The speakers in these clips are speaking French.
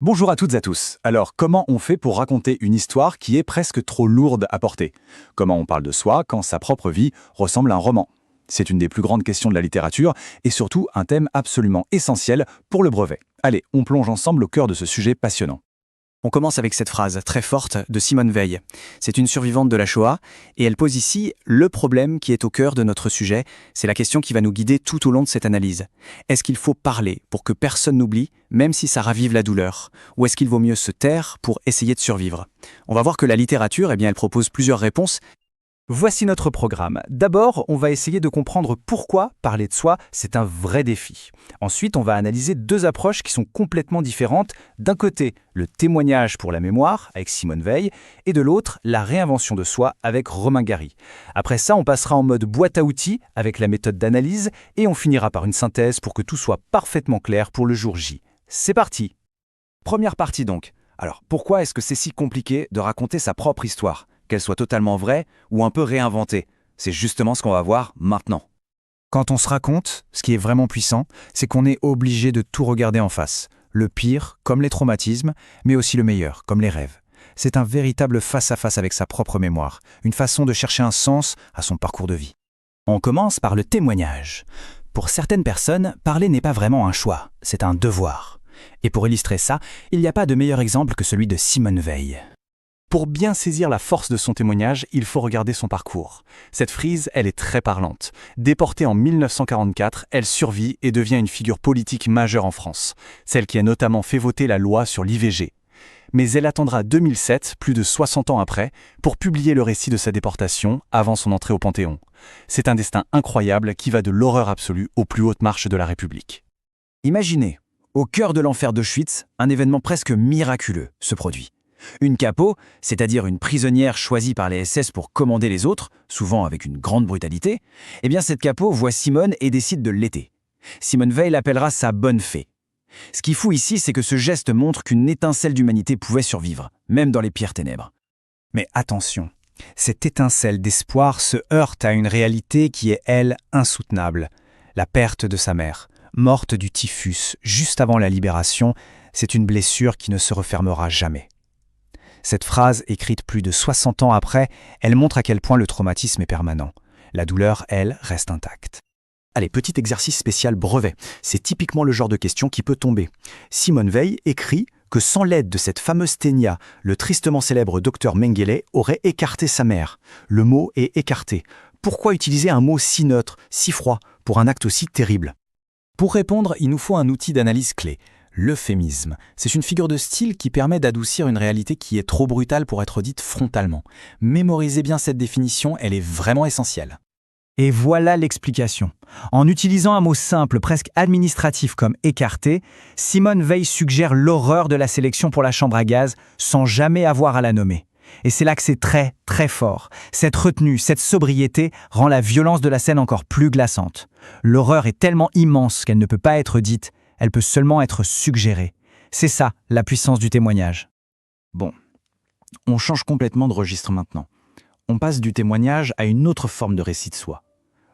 Bonjour à toutes et à tous. Alors, comment on fait pour raconter une histoire qui est presque trop lourde à porter? Comment on parle de soi quand sa propre vie ressemble à un roman? C'est une des plus grandes questions de la littérature et surtout un thème absolument essentiel pour le brevet. Allez, on plonge ensemble au cœur de ce sujet passionnant. On commence avec cette phrase très forte de Simone Veil. C'est une survivante de la Shoah et elle pose ici le problème qui est au cœur de notre sujet. C'est la question qui va nous guider tout au long de cette analyse. Est-ce qu'il faut parler pour que personne n'oublie, même si ça ravive la douleur? Ou est-ce qu'il vaut mieux se taire pour essayer de survivre? On va voir que la littérature, elle propose plusieurs réponses. Voici notre programme. D'abord, on va essayer de comprendre pourquoi parler de soi, c'est un vrai défi. Ensuite, on va analyser deux approches qui sont complètement différentes. D'un côté, le témoignage pour la mémoire, avec Simone Veil, et de l'autre, la réinvention de soi, avec Romain Gary. Après ça, on passera en mode boîte à outils, avec la méthode d'analyse, et on finira par une synthèse pour que tout soit parfaitement clair pour le jour J. C'est parti! Première partie donc. Alors, pourquoi est-ce que c'est si compliqué de raconter sa propre histoire ? Qu'elle soit totalement vraie ou un peu réinventée. C'est justement ce qu'on va voir maintenant. Quand on se raconte, ce qui est vraiment puissant, c'est qu'on est obligé de tout regarder en face. Le pire, comme les traumatismes, mais aussi le meilleur, comme les rêves. C'est un véritable face-à-face avec sa propre mémoire, une façon de chercher un sens à son parcours de vie. On commence par le témoignage. Pour certaines personnes, parler n'est pas vraiment un choix, c'est un devoir. Et pour illustrer ça, il n'y a pas de meilleur exemple que celui de Simone Veil. Pour bien saisir la force de son témoignage, il faut regarder son parcours. Cette frise, elle est très parlante. Déportée en 1944, elle survit et devient une figure politique majeure en France, celle qui a notamment fait voter la loi sur l'IVG. Mais elle attendra 2007, plus de 60 ans après, pour publier le récit de sa déportation avant son entrée au Panthéon. C'est un destin incroyable qui va de l'horreur absolue aux plus hautes marches de la République. Imaginez, au cœur de l'enfer d'Auschwitz, un événement presque miraculeux se produit. Une capo, c'est-à-dire une prisonnière choisie par les SS pour commander les autres, souvent avec une grande brutalité, eh bien cette capo voit Simone et décide de l'aider. Simone Veil l'appellera sa bonne fée. Ce qui est fou ici, c'est que ce geste montre qu'une étincelle d'humanité pouvait survivre, même dans les pires ténèbres. Mais attention, cette étincelle d'espoir se heurte à une réalité qui est, elle, insoutenable. La perte de sa mère, morte du typhus juste avant la libération, c'est une blessure qui ne se refermera jamais. Cette phrase, écrite plus de 60 ans après, elle montre à quel point le traumatisme est permanent. La douleur, elle, reste intacte. Allez, petit exercice spécial brevet. C'est typiquement le genre de question qui peut tomber. Simone Veil écrit que sans l'aide de cette fameuse ténia, le tristement célèbre docteur Mengele aurait écarté sa mère. Le mot est écarté. Pourquoi utiliser un mot si neutre, si froid, pour un acte aussi terrible ? Pour répondre, il nous faut un outil d'analyse clé. L'euphémisme. C'est une figure de style qui permet d'adoucir une réalité qui est trop brutale pour être dite frontalement. Mémorisez bien cette définition, elle est vraiment essentielle. Et voilà l'explication. En utilisant un mot simple, presque administratif comme écarté, Simone Veil suggère l'horreur de la sélection pour la chambre à gaz sans jamais avoir à la nommer. Et c'est là que c'est très, très fort. Cette retenue, cette sobriété rend la violence de la scène encore plus glaçante. L'horreur est tellement immense qu'elle ne peut pas être dite, elle peut seulement être suggérée. C'est ça, la puissance du témoignage. Bon, on change complètement de registre maintenant. On passe du témoignage à une autre forme de récit de soi.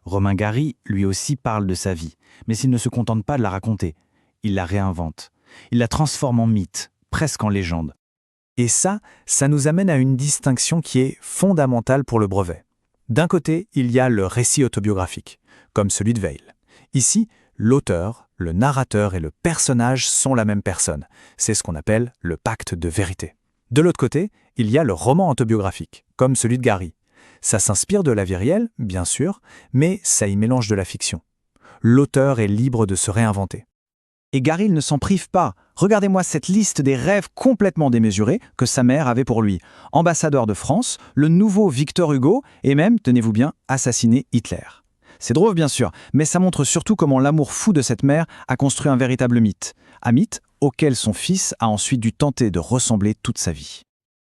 Romain Gary, lui aussi, parle de sa vie, mais il ne se contente pas de la raconter. Il la réinvente. Il la transforme en mythe, presque en légende. Et ça nous amène à une distinction qui est fondamentale pour le brevet. D'un côté, il y a le récit autobiographique, comme celui de Veil. Ici, l'auteur, le narrateur et le personnage sont la même personne. C'est ce qu'on appelle le pacte de vérité. De l'autre côté, il y a le roman autobiographique, comme celui de Gary. Ça s'inspire de la vie réelle, bien sûr, mais ça y mélange de la fiction. L'auteur est libre de se réinventer. Et Gary ne s'en prive pas. Regardez-moi cette liste des rêves complètement démesurés que sa mère avait pour lui. Ambassadeur de France, le nouveau Victor Hugo et même, tenez-vous bien, assassiner Hitler. C'est drôle bien sûr, mais ça montre surtout comment l'amour fou de cette mère a construit un véritable mythe. Un mythe auquel son fils a ensuite dû tenter de ressembler toute sa vie.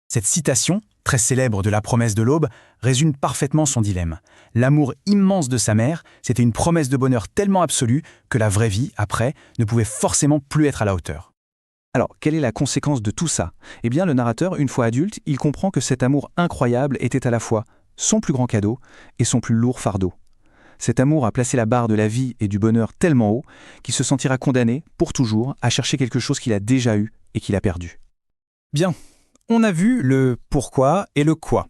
Cette citation, très célèbre de La promesse de l'aube, résume parfaitement son dilemme. L'amour immense de sa mère, c'était une promesse de bonheur tellement absolue que la vraie vie, après, ne pouvait forcément plus être à la hauteur. Alors, quelle est la conséquence de tout ça ? Eh bien, le narrateur, une fois adulte, il comprend que cet amour incroyable était à la fois son plus grand cadeau et son plus lourd fardeau. Cet amour a placé la barre de la vie et du bonheur tellement haut qu'il se sentira condamné, pour toujours, à chercher quelque chose qu'il a déjà eu et qu'il a perdu. Bien, on a vu le pourquoi et le quoi.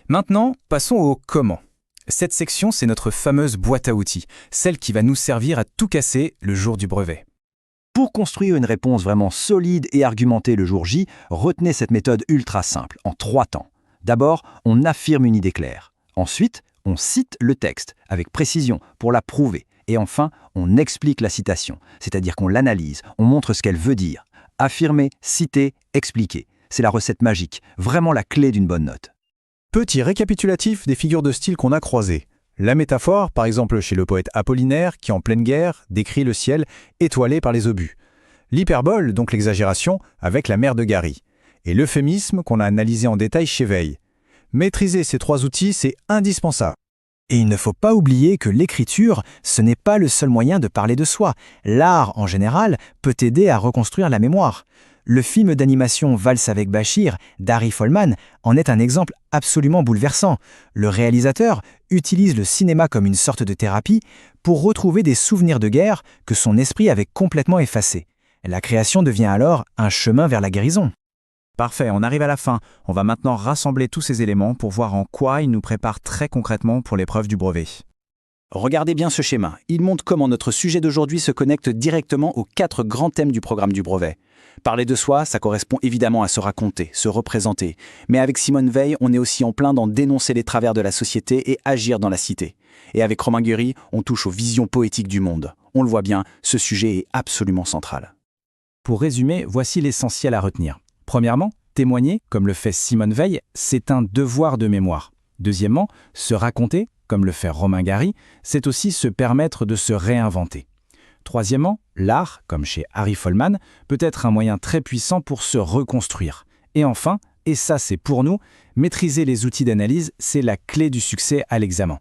Maintenant, passons au comment. Cette section, c'est notre fameuse boîte à outils, celle qui va nous servir à tout casser le jour du brevet. Pour construire une réponse vraiment solide et argumentée le jour J, retenez cette méthode ultra simple, en 3 temps. D'abord, on affirme une idée claire. Ensuite, on cite le texte avec précision pour la prouver. Et enfin, on explique la citation, c'est-à-dire qu'on l'analyse, on montre ce qu'elle veut dire. Affirmer, citer, expliquer. C'est la recette magique, vraiment la clé d'une bonne note. Petit récapitulatif des figures de style qu'on a croisées. La métaphore, par exemple chez le poète Apollinaire, qui en pleine guerre décrit le ciel étoilé par les obus. L'hyperbole, donc l'exagération, avec la mère de Gary. Et l'euphémisme qu'on a analysé en détail chez Veil. Maîtriser ces 3 outils, c'est indispensable. Et il ne faut pas oublier que l'écriture, ce n'est pas le seul moyen de parler de soi. L'art, en général, peut aider à reconstruire la mémoire. Le film d'animation Valse avec Bachir, d'Harry Folman, en est un exemple absolument bouleversant. Le réalisateur utilise le cinéma comme une sorte de thérapie pour retrouver des souvenirs de guerre que son esprit avait complètement effacés. La création devient alors un chemin vers la guérison. Parfait, on arrive à la fin. On va maintenant rassembler tous ces éléments pour voir en quoi ils nous préparent très concrètement pour l'épreuve du brevet. Regardez bien ce schéma. Il montre comment notre sujet d'aujourd'hui se connecte directement aux 4 grands thèmes du programme du brevet. Parler de soi, ça correspond évidemment à se raconter, se représenter. Mais avec Simone Veil, on est aussi en plein dans dénoncer les travers de la société et agir dans la cité. Et avec Romain Gary, on touche aux visions poétiques du monde. On le voit bien, ce sujet est absolument central. Pour résumer, voici l'essentiel à retenir. Premièrement, témoigner, comme le fait Simone Veil, c'est un devoir de mémoire. Deuxièmement, se raconter, comme le fait Romain Gary, c'est aussi se permettre de se réinventer. Troisièmement, l'art, comme chez Harry Folman, peut être un moyen très puissant pour se reconstruire. Et enfin, et ça c'est pour nous, maîtriser les outils d'analyse, c'est la clé du succès à l'examen.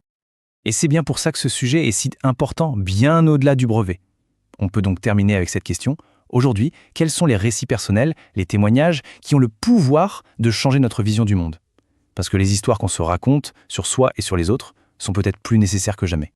Et c'est bien pour ça que ce sujet est si important, bien au-delà du brevet. On peut donc terminer avec cette question. Aujourd'hui, quels sont les récits personnels, les témoignages qui ont le pouvoir de changer notre vision du monde ? Parce que les histoires qu'on se raconte sur soi et sur les autres sont peut-être plus nécessaires que jamais.